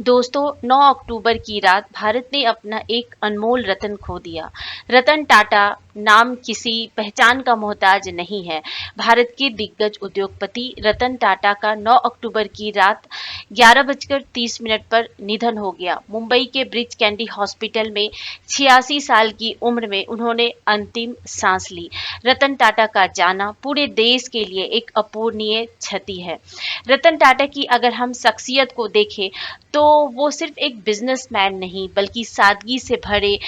दोस्तों 9 अक्टूबर की रात भारत ने अपना एक अनमोल रतन खो दिया। रतन टाटा नाम किसी पहचान का मोहताज नहीं है। भारत के दिग्गज उद्योगपति रतन टाटा का 9 अक्टूबर की रात 11:30 पर निधन हो गया। मुंबई के ब्रिच कैंडी हॉस्पिटल में 86 साल की उम्र में उन्होंने अंतिम सांस ली। रतन टाटा का जाना पूरे देश के लिए एक अपूरणीय क्षति है। रतन टाटा की अगर हम शख्सियत को देखें तो वो सिर्फ एक बिजनेसमैन नहीं बल्कि सादगी से भरे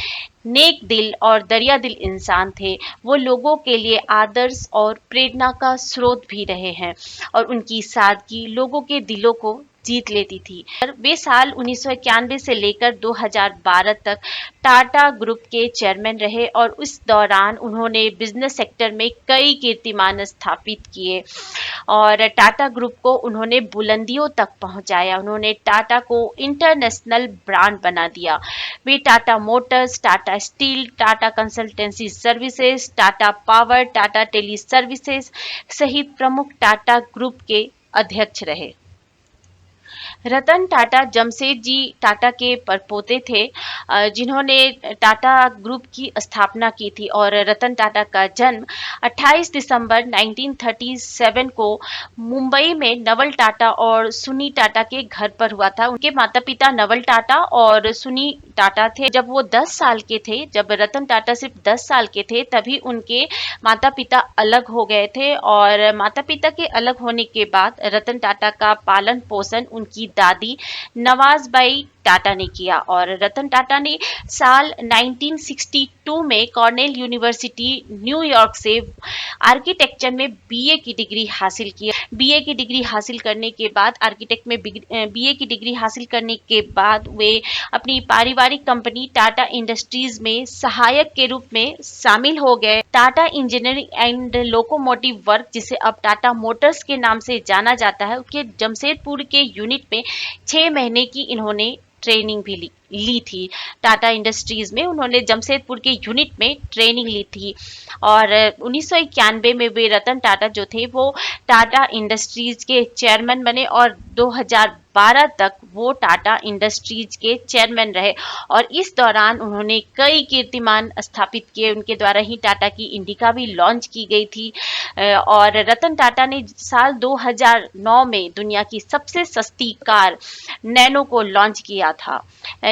नेक दिल और दरिया दिल इंसान थे। वो लोगों के लिए आदर्श और प्रेरणा का स्रोत भी रहे हैं और उनकी सादगी लोगों के दिलों को जीत लेती थी। और वे साल 1991 से लेकर 2012 तक टाटा ग्रुप के चेयरमैन रहे और उस दौरान उन्होंने बिजनेस सेक्टर में कई कीर्तिमान स्थापित किए और टाटा ग्रुप को उन्होंने बुलंदियों तक पहुंचाया। उन्होंने टाटा को इंटरनेशनल ब्रांड बना दिया। वे Tata Motors, Tata Steel, Tata Consultancy Services, Tata Power, Tata Tele Services सहित प्रमुख टाटा ग्रुप के अध्यक्ष रहे। रतन टाटा जमशेदजी टाटा के परपोते थे जिन्होंने टाटा ग्रुप की स्थापना की थी और रतन टाटा का जन्म 28 दिसंबर 1937 को मुंबई में नवल टाटा और सुनी टाटा के घर पर हुआ था। उनके माता पिता नवल टाटा और सुनी टाटा थे। जब वो 10 साल के थे, जब रतन टाटा सिर्फ 10 साल के थे, तभी उनके माता पिता अलग हो गए थे और माता पिता के अलग होने के बाद रतन टाटा का पालन पोषण उनकी दादी नवाजबाई टाटा ने किया और रतन टाटा ने साल 1962 में कॉर्नेल यूनिवर्सिटी न्यूयॉर्क से आर्किटेक्चर में बीए की डिग्री हासिल की। बीए की डिग्री हासिल करने के बाद आर्किटेक्ट में बीए की डिग्री हासिल करने के बाद वे अपनी पारिवारिक कंपनी टाटा इंडस्ट्रीज में सहायक के रूप में शामिल हो गए। Tata engineering and locomotive work, जिसे अब टाटा मोटर्स के नाम से जाना जाता है, उसके जमशेदपुर के यूनिट में 6 महीने की इन्होंने ट्रेनिंग भी ली थी। टाटा इंडस्ट्रीज में उन्होंने जमशेदपुर के यूनिट में ट्रेनिंग ली थी और 1991 में वे रतन टाटा जो थे वो टाटा इंडस्ट्रीज के चेयरमैन बने और 2012 तक वो टाटा इंडस्ट्रीज के चेयरमैन रहे और इस दौरान उन्होंने कई कीर्तिमान स्थापित किए। उनके द्वारा ही टाटा की इंडिका भी लॉन्च की गई थी और रतन टाटा ने साल 2009 में दुनिया की सबसे सस्ती कार नैनो को लॉन्च किया था।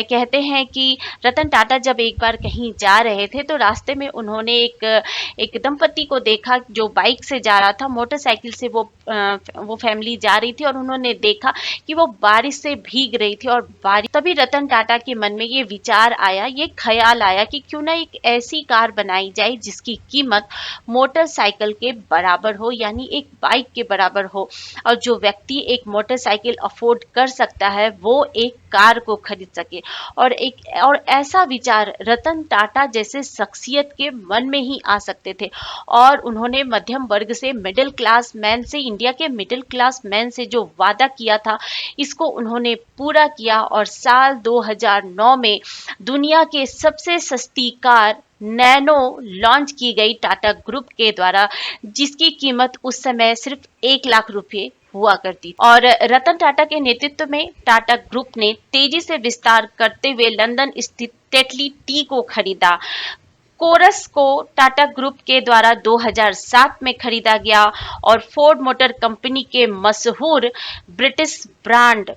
कहते हैं कि रतन टाटा जब एक बार कहीं जा रहे थे तो रास्ते में उन्होंने एक दंपति को देखा जो बाइक से जा रहा था। मोटरसाइकिल से वो फैमिली जा रही थी और उन्होंने देखा कि वो बारिश से भीग रही थी और बारिश तभी रतन टाटा के मन में ये विचार आया, ये ख्याल आया कि क्यों ना एक ऐसी कार बनाई जाए जिसकी कीमत मोटरसाइकिल के बराबर हो, यानी एक बाइक के बराबर हो और जो व्यक्ति एक मोटरसाइकिल अफोर्ड कर सकता है वो एक कार को खरीद सके। और ऐसा विचार रतन टाटा जैसे शख्सियत के मन में ही आ सकते थे और उन्होंने मध्यम वर्ग से, मिडिल क्लास मैन से, इंडिया के मिडिल क्लास मैन से जो वादा किया था इसको उन्होंने पूरा किया और साल 2009 में दुनिया के सबसे सस्ती कार नैनो लॉन्च की गई टाटा ग्रुप के द्वारा, जिसकी कीमत उस समय सिर्फ 1 लाख रुपए हुआ करती। और रतन टाटा के नेतृत्व में टाटा ग्रुप ने तेजी से विस्तार करते हुए लंदन स्थित टेटली टी को खरीदा। कोरस को टाटा ग्रुप के द्वारा 2007 में खरीदा गया और फोर्ड मोटर कंपनी के मशहूर ब्रिटिश ब्रांड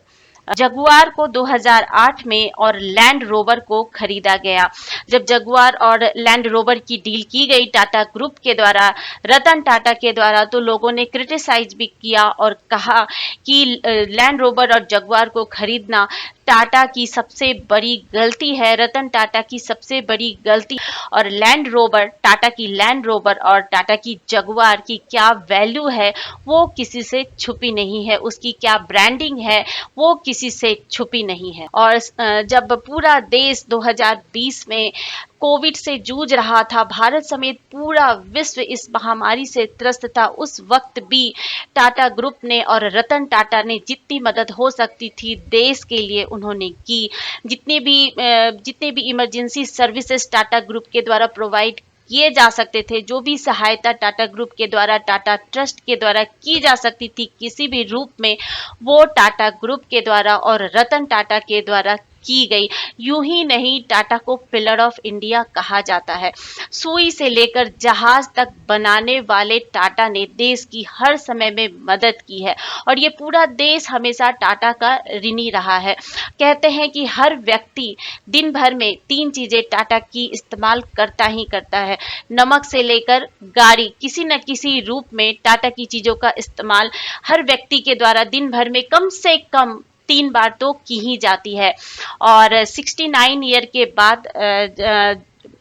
जगुआर को 2008 में और लैंड रोवर को खरीदा गया। जब जगुआर और लैंड रोवर की डील की गई टाटा ग्रुप के द्वारा, रतन टाटा के द्वारा, तो लोगों ने क्रिटिसाइज भी किया और कहा कि लैंड रोवर और जगुआर को खरीदना टाटा की सबसे बड़ी गलती है, रतन टाटा की सबसे बड़ी गलती। और लैंड रोवर, टाटा की लैंड रोवर और टाटा की जगुआर की क्या वैल्यू है वो किसी से छुपी नहीं है, उसकी क्या ब्रांडिंग है वो किसी से छुपी नहीं है। और जब पूरा देश 2020 में कोविड से जूझ रहा था, भारत समेत पूरा विश्व इस महामारी से त्रस्त था, उस वक्त भी टाटा ग्रुप ने और रतन टाटा ने जितनी मदद हो सकती थी देश के लिए उन्होंने की। जितने भी इमरजेंसी सर्विसेज टाटा ग्रुप के द्वारा प्रोवाइड किए जा सकते थे, जो भी सहायता टाटा ग्रुप के द्वारा, टाटा ट्रस्ट के द्वारा की जा सकती थी किसी भी रूप में, वो टाटा ग्रुप के द्वारा और रतन टाटा के द्वारा की गई। यूं ही नहीं, टाटा को पिलर ऑफ इंडिया कहा जाता है। सुई से लेकर जहाज तक बनाने वाले टाटा ने देश की हर समय में मदद की है और ये पूरा देश हमेशा टाटा का ऋणी रहा है। कहते हैं कि हर व्यक्ति दिन भर में 3 चीजें टाटा की इस्तेमाल करता ही करता है। नमक से लेकर गाड़ी, किसी न किसी रूप में टाटा की चीजों का इस्तेमाल हर व्यक्ति के द्वारा दिन भर में कम से कम 3 बार तो की ही जाती है। और 69 ईयर के बाद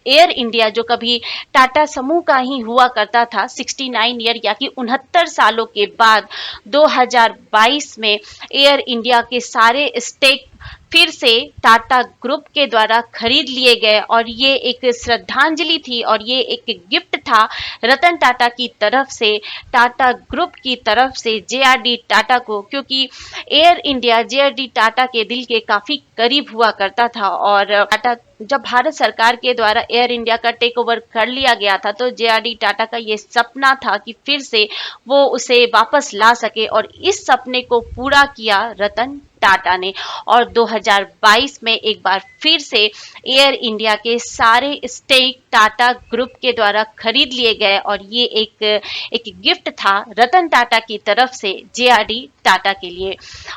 एयर इंडिया, जो कभी टाटा समूह का ही हुआ करता था, 69 ईयर या कि 69 सालों के बाद 2022 में एयर इंडिया के सारे स्टेक फिर से टाटा ग्रुप के द्वारा खरीद लिए गए और ये एक श्रद्धांजलि थी और ये एक गिफ्ट था रतन टाटा की तरफ से, टाटा ग्रुप की तरफ से जेआरडी टाटा को, क्योंकि एयर इंडिया जेआरडी टाटा के दिल के काफी करीब हुआ करता था। और टाटा, जब भारत सरकार के द्वारा एयर इंडिया का टेक ओवर कर लिया गया था, तो जेआरडी टाटा का ये सपना था कि फिर से वो उसे वापस ला सके और इस सपने को पूरा किया रतन टाटा ने। और 2022 में एक बार फिर से एयर इंडिया के सारे स्टेक टाटा ग्रुप के द्वारा खरीद लिए गए और ये एक गिफ्ट था रतन टाटा की तरफ से जेआरडी टाटा के लिए।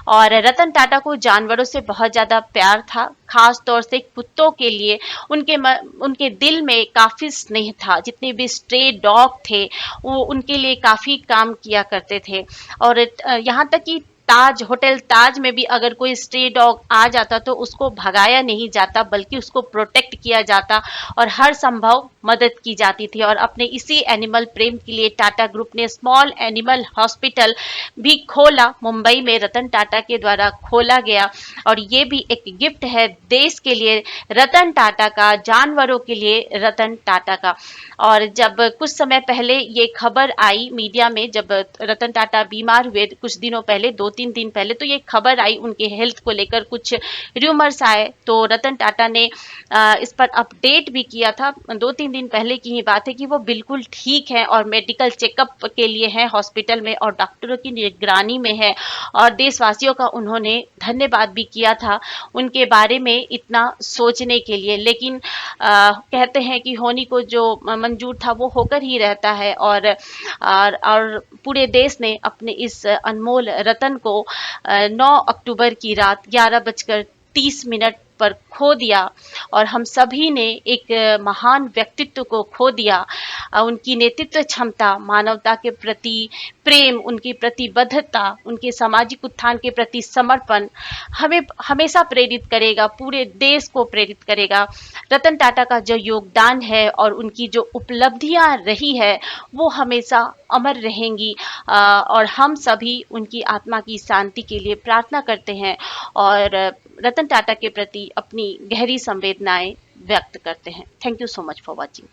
और रतन टाटा को जानवरों से बहुत ज़्यादा प्यार था, खास तौर से कुत्तों के लिए उनके दिल में काफ़ी स्नेह था। जितने भी स्ट्रे डॉग थे वो उनके लिए काफ़ी काम किया करते थे। और यहाँ तक कि ताज होटल ताज में भी अगर कोई स्ट्रे डॉग आ जाता तो उसको भगाया नहीं जाता, बल्कि उसको प्रोटेक्ट किया जाता और हर संभव मदद की जाती थी। और अपने इसी एनिमल प्रेम के लिए टाटा ग्रुप ने स्मॉल एनिमल हॉस्पिटल भी खोला, मुंबई में रतन टाटा के द्वारा खोला गया। और ये भी एक गिफ्ट है देश के लिए रतन टाटा का, जानवरों के लिए रतन टाटा का। और जब कुछ समय पहले ये खबर आई मीडिया में, जब रतन टाटा बीमार हुए कुछ दिनों पहले, 2-3 दिन पहले, तो ये खबर आई उनके हेल्थ को लेकर, कुछ रूमर्स आए, तो रतन टाटा ने इस पर अपडेट भी किया था। 2-3 दिन पहले की ही बात है कि वो बिल्कुल ठीक है और मेडिकल चेकअप के लिए है हॉस्पिटल में और डॉक्टरों की निगरानी में है। और देशवासियों का उन्होंने धन्यवाद भी किया था उनके बारे में इतना सोचने के लिए। लेकिन कहते हैं कि होनी को जो मंजूर था वो होकर ही रहता है। और पूरे देश ने अपने इस अनमोल रतन को 9 अक्टूबर की रात 11:30 पर खो दिया और हम सभी ने एक महान व्यक्तित्व को खो दिया। उनकी नेतृत्व क्षमता, मानवता के प्रति प्रेम, उनकी प्रतिबद्धता, उनके सामाजिक उत्थान के प्रति समर्पण हमें हमेशा प्रेरित करेगा, पूरे देश को प्रेरित करेगा। रतन टाटा का जो योगदान है और उनकी जो उपलब्धियां रही है वो हमेशा अमर रहेंगी। और हम सभी उनकी आत्मा की शांति के लिए प्रार्थना करते हैं और रतन टाटा के प्रति अपनी गहरी संवेदनाएं व्यक्त करते हैं। Thank you so much for watching.